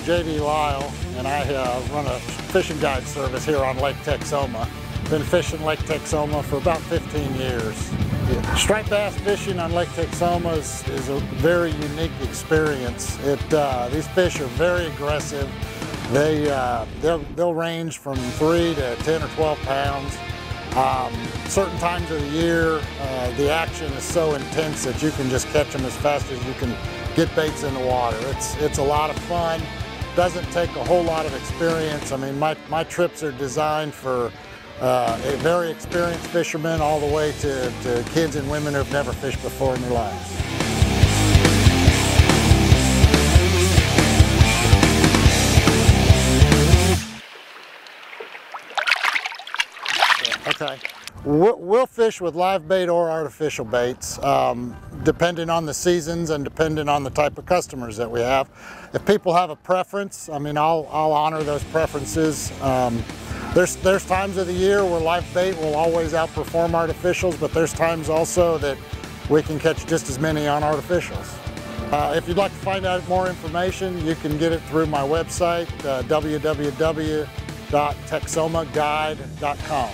JD Lyle, and I run a fishing guide service here on Lake Texoma. Been fishing Lake Texoma for about 15 years. Striped bass fishing on Lake Texoma is a very unique experience. These fish are very aggressive. They'll range from 3 to 10 or 12 pounds. Certain times of the year, the action is so intense that you can just catch them as fast as you can get baits in the water. It's a lot of fun. Doesn't take a whole lot of experience. I mean, my trips are designed for a very experienced fisherman all the way to kids and women who have never fished before in their lives. Okay, we'll fish with live bait or artificial baits, depending on the seasons and depending on the type of customers that we have. If people have a preference, I mean, I'll honor those preferences. There's times of the year where live bait will always outperform artificials, but there's times also that we can catch just as many on artificials. If you'd like to find out more information, you can get it through my website, www.texomaguide.com.